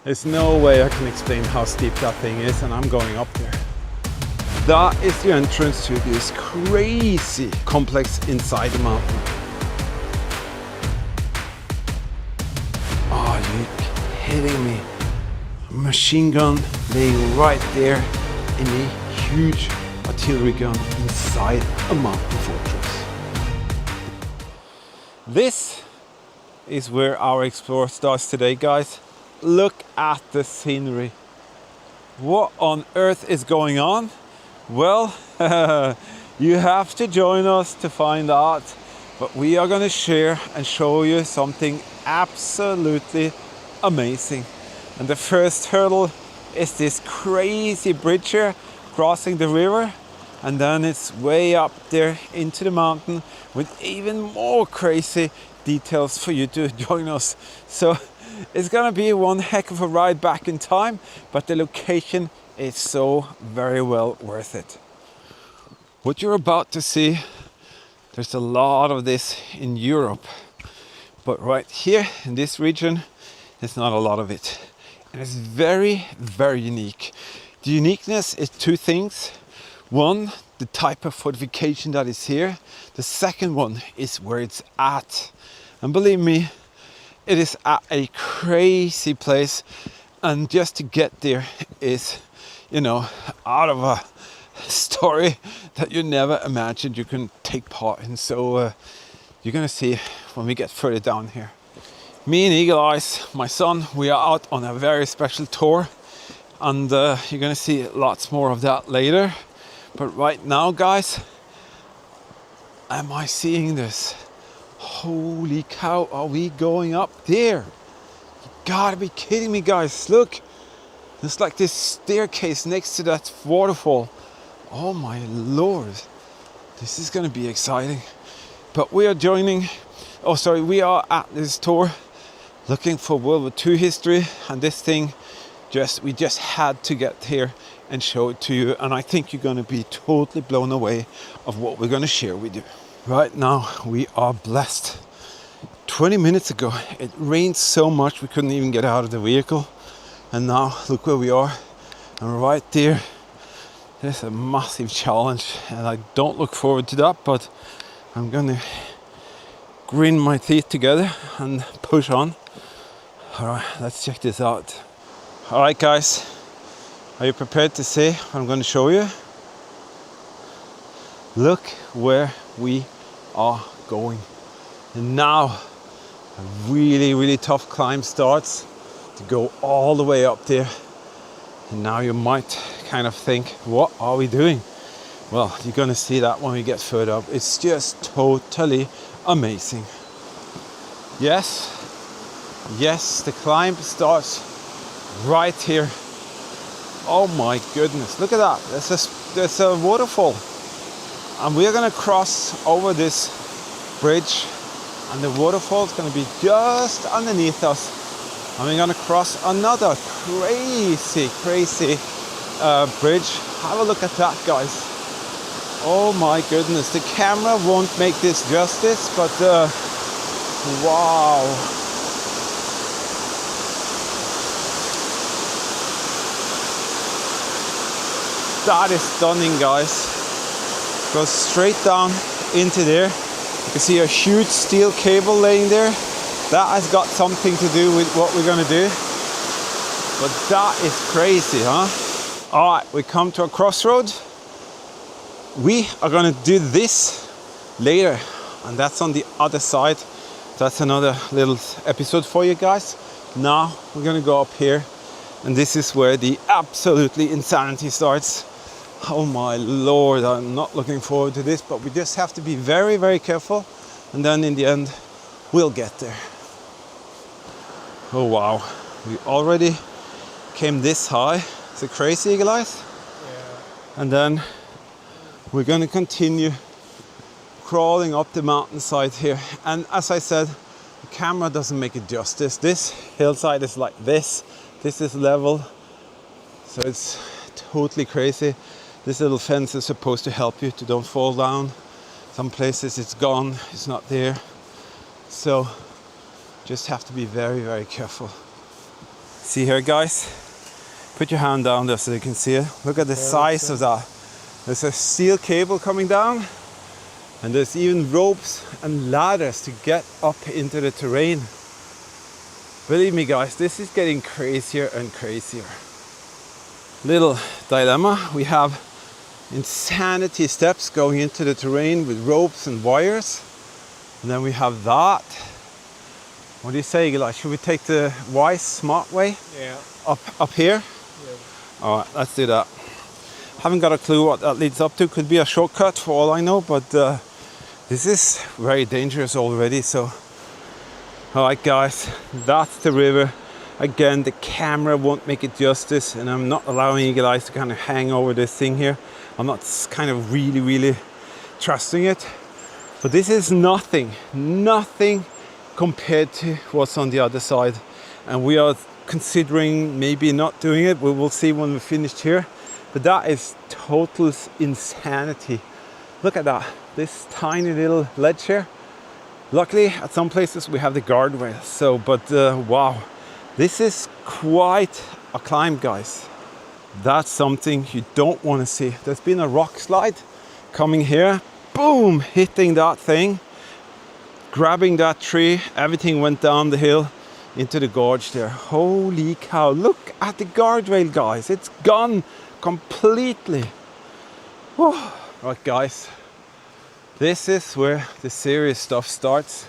There's no way I can explain how steep that thing is, and I'm going up there. That is the entrance to this crazy complex inside the mountain. Are you kidding me? A machine gun laying right there in a huge artillery gun inside a mountain fortress. This is where our explore starts today, guys. Look at the scenery. What on earth is going on? Well, you have to join us to find out. But we are going to share and show you something absolutely amazing. And the first hurdle is this crazy bridge here crossing the river. And then it's way up there into the mountain with even more crazy details for you to join us. So it's gonna be one heck of a ride back in time, but the location is so very well worth it. What you're about to see, there's a lot of this in Europe, but right here in this region, there's not a lot of it. And it's very, very unique. The uniqueness is two things. One, the type of fortification that is here. The second one is where it's at. And believe me, it is at a crazy place, and just to get there is, you know, out of a story that you never imagined you can take part in. So you're gonna see when we get further down here. Me and Eagle Eyes, my son, we are out on a very special tour, and you're gonna see lots more of that later. But right now, guys, am I seeing this? Holy cow, are we going up there? You gotta be kidding me, guys. Look, there's like this staircase next to that waterfall. Oh my lord, this is gonna be exciting. But we are we are at this tour looking for World War II history, and this thing we just had to get here and show it to you, and I think you're gonna be totally blown away of what we're gonna share with you. Right now, we are blessed. 20 minutes ago, it rained so much we couldn't even get out of the vehicle. And now, look where we are. And right there, there's a massive challenge. And I don't look forward to that, but I'm gonna grin my teeth together and push on. All right, let's check this out. All right, guys, are you prepared to see what I'm gonna show you? Look where we are going. And now a really, really tough climb starts to go all the way up there. And now you might kind of think, what are we doing? Well, you're gonna see that when we get further up. It's just totally amazing. Yes, the climb starts right here. Oh my goodness, look at that. There's a waterfall. And we're gonna cross over this bridge, and the waterfall is gonna be just underneath us. And we're gonna cross another crazy bridge. Have a look at that, guys. Oh my goodness, the camera won't make this justice, but wow. That is stunning, guys. Goes straight down into there. You can see a huge steel cable laying there. That has got something to do with what we're gonna do. But that is crazy, huh? All right, we come to a crossroad. We are gonna do this later, and that's on the other side. That's another little episode for you guys. Now we're gonna go up here, and this is where the absolutely insanity starts. Oh my lord, I'm not looking forward to this, but we just have to be very, very careful, and then in the end, we'll get there. Oh wow, we already came this high. Is it crazy, Eagle Eyes? Yeah. And then we're gonna continue crawling up the mountainside here. And as I said, the camera doesn't make it justice. This hillside is like this. This is level, so it's totally crazy. This little fence is supposed to help you to don't fall down. Some places it's gone, it's not there. So just have to be very, very careful. See here, guys? Put your hand down there so you can see it. Look at the size of that. There's a steel cable coming down, and there's even ropes and ladders to get up into the terrain. Believe me, guys, this is getting crazier and crazier. Little dilemma. We have insanity steps going into the terrain with ropes and wires. And then we have that. What do you say, Eli? Should we take the wise, smart way? Yeah. Up here? Yeah. All right, let's do that. Haven't got a clue what that leads up to. Could be a shortcut for all I know, but this is very dangerous already. So, all right, guys, that's the river. Again, the camera won't make it justice, and I'm not allowing you guys to kind of hang over this thing here. I'm not kind of really trusting it. But this is nothing compared to what's on the other side. And we are considering maybe not doing it. We will see when we're finished here. But that is total insanity. Look at that, this tiny little ledge here. Luckily, at some places we have the guardrail. So, but wow, this is quite a climb, guys. That's something you don't want to see. There's been a rock slide coming here, boom, hitting that thing, grabbing that tree. Everything went down the hill into the gorge there. Holy cow, look at the guardrail, guys. It's gone completely. Whew. Right, guys, this is where the serious stuff starts.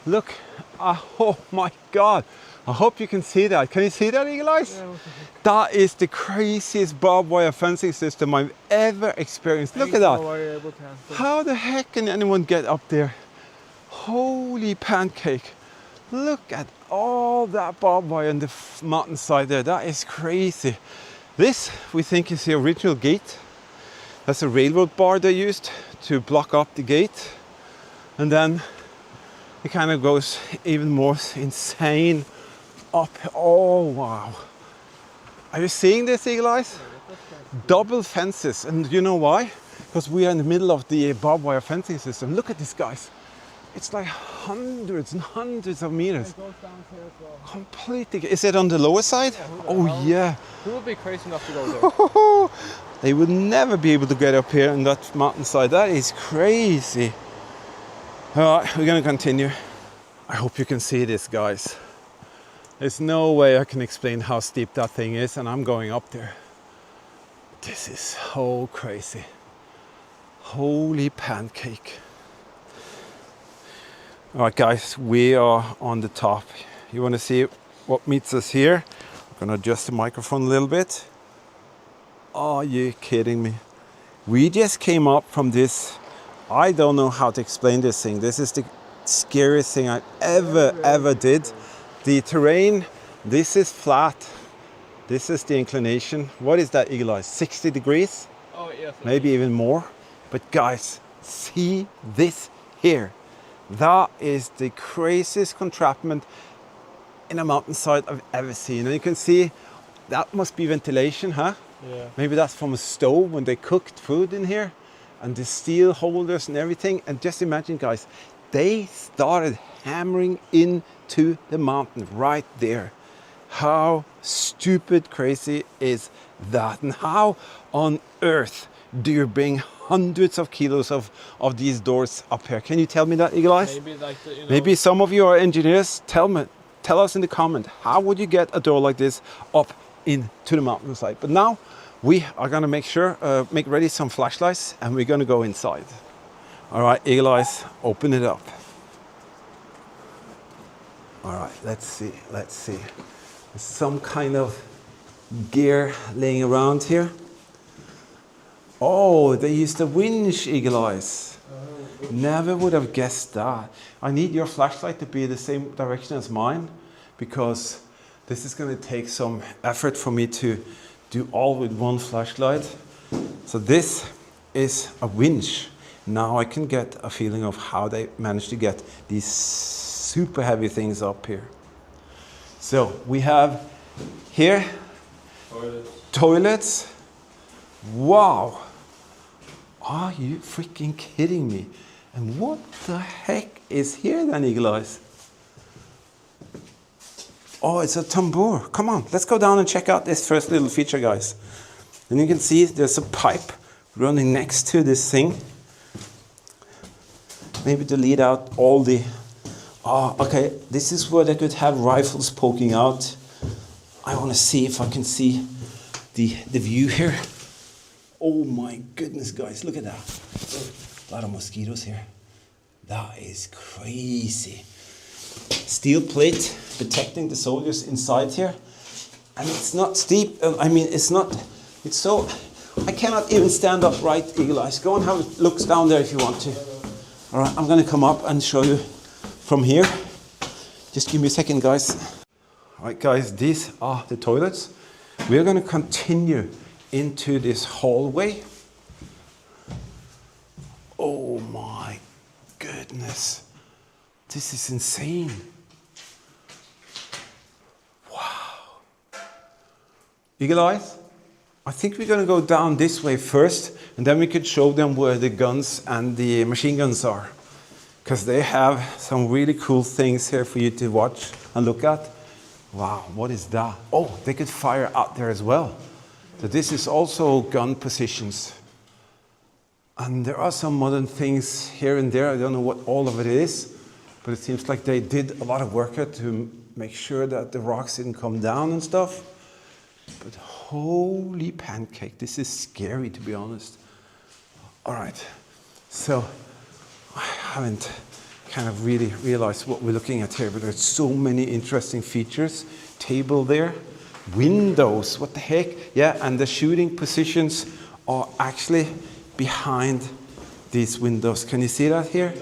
Look, oh my God. I hope you can see that. Can you see that, Eagle Eyes? Yeah, that is the craziest barbed wire fencing system I've ever experienced. Look at that. How the heck can anyone get up there? Holy pancake. Look at all that barbed wire on the mountainside there. That is crazy. This, we think, is the original gate. That's a railroad bar they used to block up the gate. And then it kind of goes even more insane up. Oh, wow. Are you seeing this, Eagle Eyes? Double fences. And you know why? Because we are in the middle of the barbed wire fencing system. Look at this, guys. It's like hundreds and hundreds of meters. It goes down here as well. Completely. Is it on the lower side? Yeah, oh, yeah. Who would be crazy enough to go there? They would never be able to get up here on that mountainside. That is crazy. All right, we're going to continue. I hope you can see this, guys. There's no way I can explain how steep that thing is, and I'm going up there. This is so crazy. Holy pancake. All right, guys, we are on the top. You want to see what meets us here? I'm going to adjust the microphone a little bit. Are you kidding me? We just came up from this. I don't know how to explain this thing. This is the scariest thing I ever did. The terrain, this is flat. This is the inclination. What is that, Eagle Eyes? 60 degrees? Oh, yeah. Maybe even more. But guys, see this here. That is the craziest contraption in a mountainside I've ever seen. And you can see that must be ventilation, huh? Yeah. Maybe that's from a stove when they cooked food in here. And the steel holders and everything. And just imagine, guys, they started hammering into the mountain right there. How stupid crazy is that? And how on earth do you bring hundreds of kilos of these doors up here? Can you tell me that, Eagle Eyes? Maybe like the, Maybe some of you are engineers. Tell us in the comment, how would you get a door like this up into the mountainside? But now we are gonna make ready some flashlights, and we're gonna go inside. All right, Eagle Eyes, open it up. All right, let's see. There's some kind of gear laying around here. Oh, they used a winch, Eagle Eyes. Never would have guessed that. I need your flashlight to be the same direction as mine, because this is going to take some effort for me to do all with one flashlight. So this is a winch. Now I can get a feeling of how they managed to get these super heavy things up here. So we have here toilets. Wow. Are you freaking kidding me? And what the heck is here then, Eagle Eyes? Oh, it's a tambour. Come on, let's go down and check out this first little feature, guys. And you can see there's a pipe running next to this thing. Maybe to lead out all the... Oh, okay, this is where they could have rifles poking out. I want to see if I can see the view here. Oh my goodness, guys, look at that. A lot of mosquitoes here. That is crazy. Steel plate protecting the soldiers inside here. And it's not steep, I mean, it's so... I cannot even stand upright, Eagle Eyes. Go and have a look down there if you want to. All right, I'm gonna come up and show you from here. Just give me a second, guys. All right, guys, these are the toilets. We're gonna continue into this hallway. Oh my goodness. This is insane. Wow. Eagle Eyes? I think we're going to go down this way first, and then we could show them where the guns and the machine guns are. Because they have some really cool things here for you to watch and look at. Wow, what is that? Oh, they could fire out there as well. So this is also gun positions. And there are some modern things here and there. I don't know what all of it is, but it seems like they did a lot of work here to make sure that the rocks didn't come down and stuff. But holy pancake, this is scary, to be honest. All right, so I haven't kind of really realized what we're looking at here, but there's so many interesting features. Table there, windows, what the heck? Yeah, and the shooting positions are actually behind these windows. Can you see that here?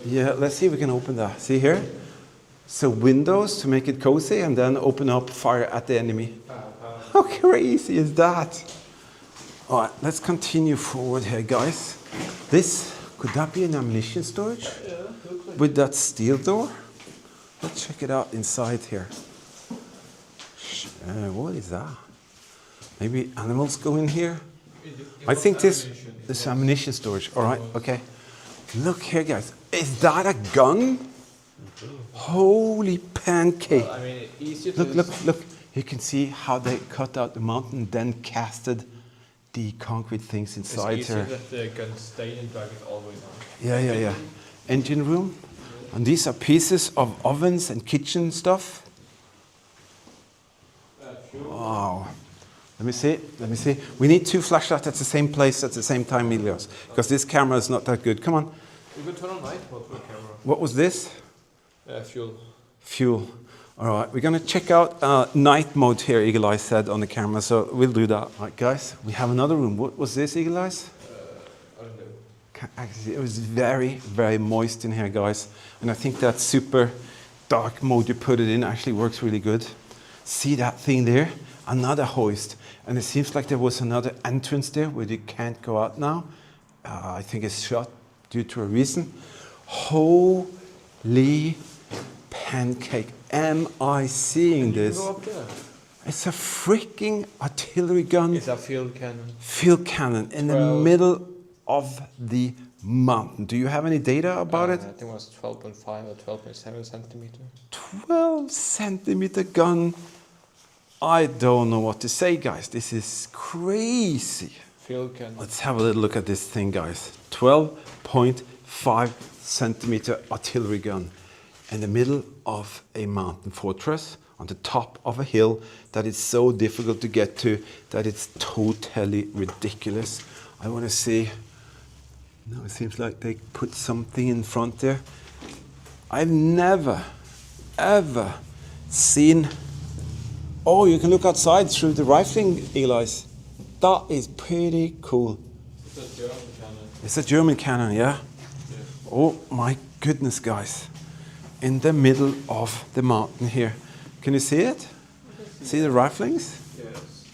Yeah, let's see if we can open that. See here? So windows to make it cozy and then open up, fire at the enemy. How crazy is that? All right, let's continue forward here, guys. This, could that be an ammunition storage? Yeah, looks like With that steel door? Let's check it out inside here. What is that? Maybe animals go in here? I think this ammunition storage. All right, okay. Look here, guys. Is that a gun? Holy pancake. I mean, easier to... Look. You can see how they cut out the mountain, then casted the concrete things inside it's here. easier that the gun stay and drag it all the way down. Yeah. Engine room. And these are pieces of ovens and kitchen stuff. Wow. Let me see. We need 2 flashlights at the same place at the same time, Milios, because this camera is not that good. Come on. You can turn on night mode for the camera. What was this? Fuel. All right, we're going to check out night mode here, Eagle Eyes said on the camera, so we'll do that. All right, guys, we have another room. What was this, Eagle Eyes? I don't know. Actually, it was very, very moist in here, guys. And I think that super dark mode you put it in actually works really good. See that thing there? Another hoist. And it seems like there was another entrance there where you can't go out now. I think it's shut due to a reason. Holy pancake. Am I seeing this? Go up there. It's a freaking artillery gun. It's a field cannon. Field cannon in the middle of the mountain. Do you have any data about it? I think it was 12.5 or 12.7 centimeter. 12 centimeter gun. I don't know what to say, guys. This is crazy. Field cannon. Let's have a little look at this thing, guys. 12.5 centimeter artillery gun in the middle of a mountain fortress on the top of a hill that is so difficult to get to that it's totally ridiculous. I want to see. No, it seems like they put something in front there. I've never, ever seen. Oh, you can look outside through the rifling, Elias. That is pretty cool. It's a German cannon. It's a German cannon, yeah? Yes. Oh my goodness, guys. In the middle of the mountain here. Can you see it? See the riflings? Yes.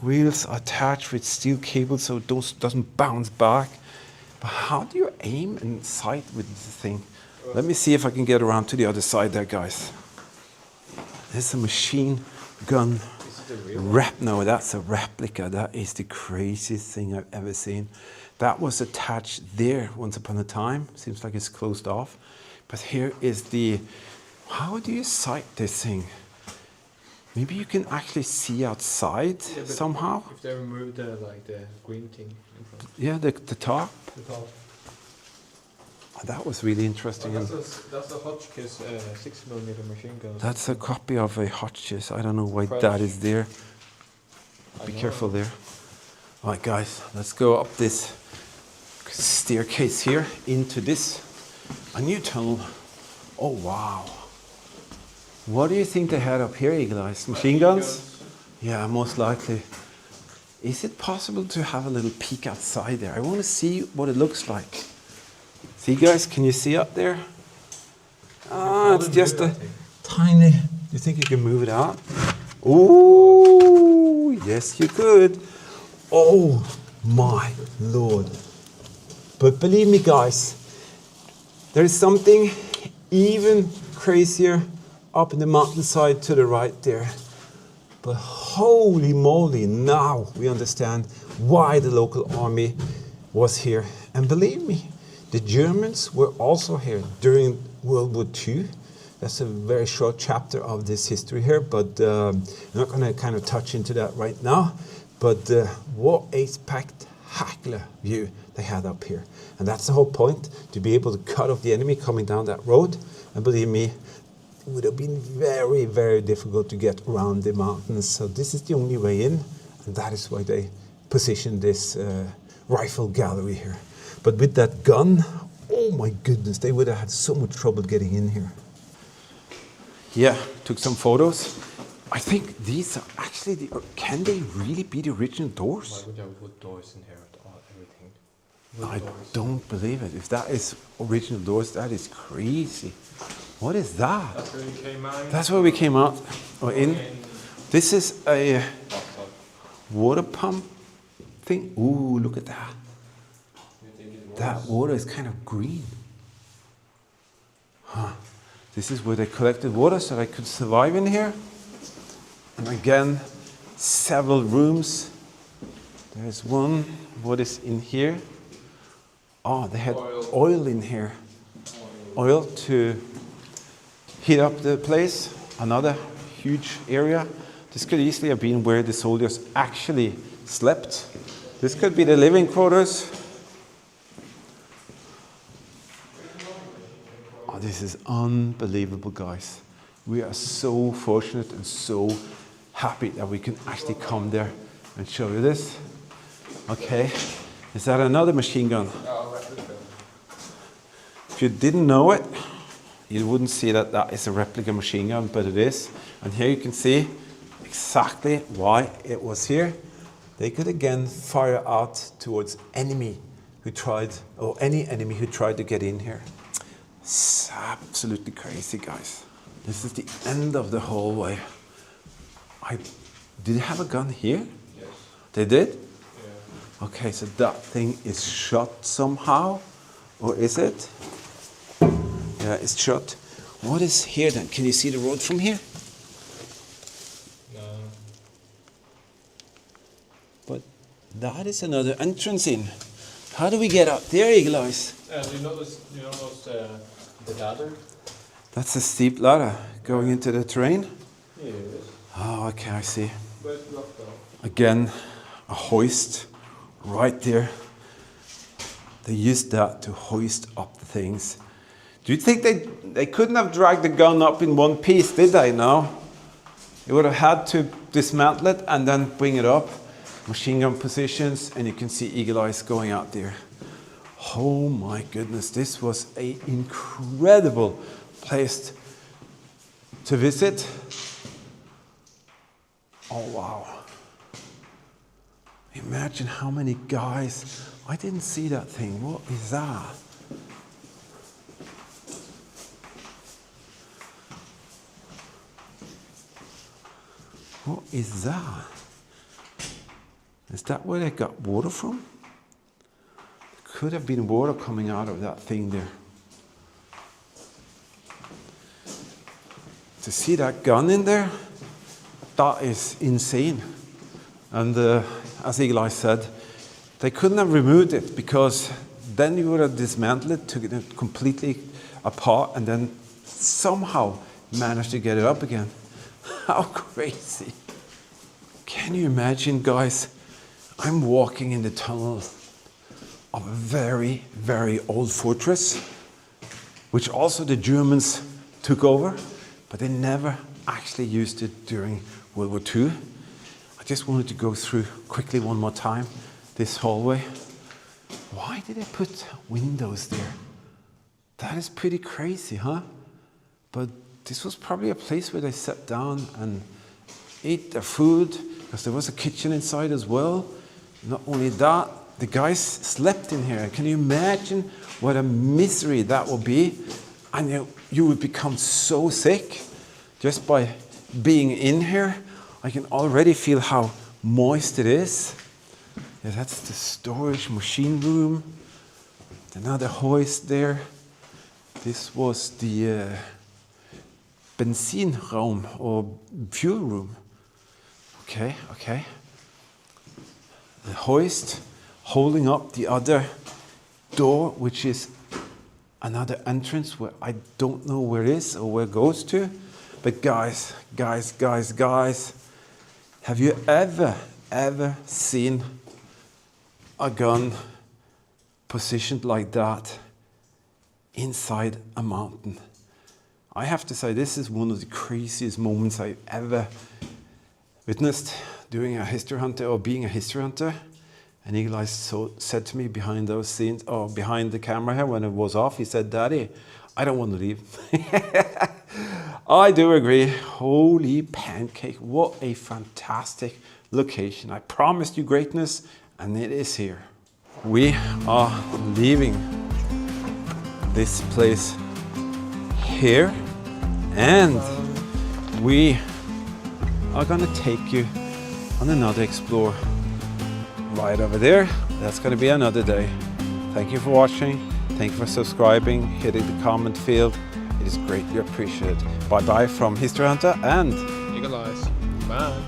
Wheels are attached with steel cables so it doesn't bounce back. But how do you aim and sight with this thing? Let me see if I can get around to the other side there, guys. There's a machine gun. No, that's a replica. That is the craziest thing I've ever seen. That was attached there once upon a time. Seems like it's closed off. But here is the, How do you sight this thing? Maybe you can actually see outside Yeah, but somehow. If they remove the green thing in front. Yeah, the top. The top. Oh, that was really interesting. That's a Hotchkiss 6mm machine gun. That's a copy of a Hotchkiss. I don't know why French. that is there. Be I know. careful there. All right, guys, let's go up this staircase here into this, a new tunnel. Oh, wow. What do you think they had up here, Eagle Eyes? Machine guns? Yeah, most likely. Is it possible to have a little peek outside there? I want to see what it looks like. See, guys, can you see up there? Ah, it's just a tiny. You think you can move it out? Oh, yes, you could. Oh, my Lord. But believe me, guys, there is something even crazier up in the mountainside to the right there. But holy moly, now we understand why the local army was here. And believe me, the Germans were also here during World War II. That's a very short chapter of this history here, but I'm not going to kind of touch into that right now. But what a spectacular view they had up here. And that's the whole point, to be able to cut off the enemy coming down that road. And believe me, it would have been very, very difficult to get around the mountains. So this is the only way in, and that is why they positioned this rifle gallery here. But with that gun, oh my goodness, they would have had so much trouble getting in here. Yeah, took some photos. I think these are actually can they really be the original doors? Why would you have wood doors in here with all everything? I don't believe it. If that is original doors, that is crazy. What is that? That's where we came out. That's where we came out or in. This is a water pump thing. Ooh, look at that. That water is kind of green. Huh. This is where they collected water so they could survive in here. And again, several rooms. There's one. What is in here? Oh, they had oil in here. Oil to heat up the place. Another huge area. This could easily have been where the soldiers actually slept. This could be the living quarters. Oh, this is unbelievable, guys. We are so fortunate and so happy that we can actually come there and show you this. Okay, is that another machine gun? If you didn't know it, you wouldn't see that that is a replica machine gun, but it is. And here you can see exactly why it was here. They could again fire out towards enemy who tried, or any enemy who tried to get in here. It's absolutely crazy, guys. This is the end of the hallway. Did they have a gun here? Yes. They did? Yeah. Okay, so that thing is shot somehow, or is it? Yeah, it's shot. What is here then? Can you see the road from here? No. But that is another entrance in. How do we get up there, Eagle Eyes? Do you notice the ladder? That's a steep ladder going into the terrain. Yes. Oh, okay, I see. But it's locked down. Again, a hoist right there. They used that to hoist up the things. Do you think they couldn't have dragged the gun up in one piece, did they? No. They would have had to dismantle it and then bring it up. Machine gun positions, and you can see Eagle Eyes going out there. Oh my goodness, this was an incredible place to visit. Oh wow. Imagine how many guys. I didn't see that thing. What is that? What is that? Is that where they got water from? Could have been water coming out of that thing there. To see that gun in there, that is insane. And as Eagle Eye said, they couldn't have removed it because then you would have dismantled it, took it completely apart, and then somehow managed to get it up again. How crazy. Can you imagine, guys? I'm walking in the tunnel of a very, very old fortress, which also the Germans took over, but they never actually used it during World War II. I just wanted to go through quickly one more time this hallway. Why did they put windows there? That is pretty crazy, huh? But this was probably a place where they sat down and ate their food, because there was a kitchen inside as well. Not only that, the guys slept in here. Can you imagine what a misery that would be? And you would become so sick just by being in here. I can already feel how moist it is. Yeah, that's the storage machine room. Another hoist there. This was the Benzinraum or fuel room. Okay, okay. The hoist holding up the other door, which is another entrance where I don't know where it is or where it goes to. But guys, have you ever seen a gun positioned like that inside a mountain? I have to say, this is one of the craziest moments I've ever witnessed doing a history hunter or being a history hunter. And Eagle Eyes said to me behind those scenes, or behind the camera here when it was off, he said, "Daddy, I don't want to leave." I do agree. Holy pancake, what a fantastic location. I promised you greatness, and it is here. We are leaving this place here, and we are gonna take you on another explore right over there. That's gonna be another day. Thank you for watching. Thank you for subscribing, hitting the comment field. It is greatly appreciated. Bye bye from History Hunter and Eagle Eyes. Bye.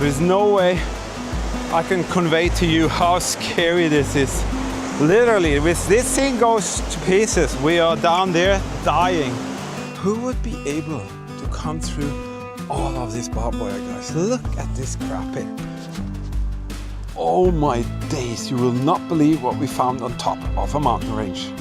there's no way I can convey to you how scary this is. Literally, if this thing goes to pieces, we are down there dying. Who would be able to come through all of this barbed wire, guys? Look at this crap here. Oh my days, you will not believe what we found on top of a mountain range.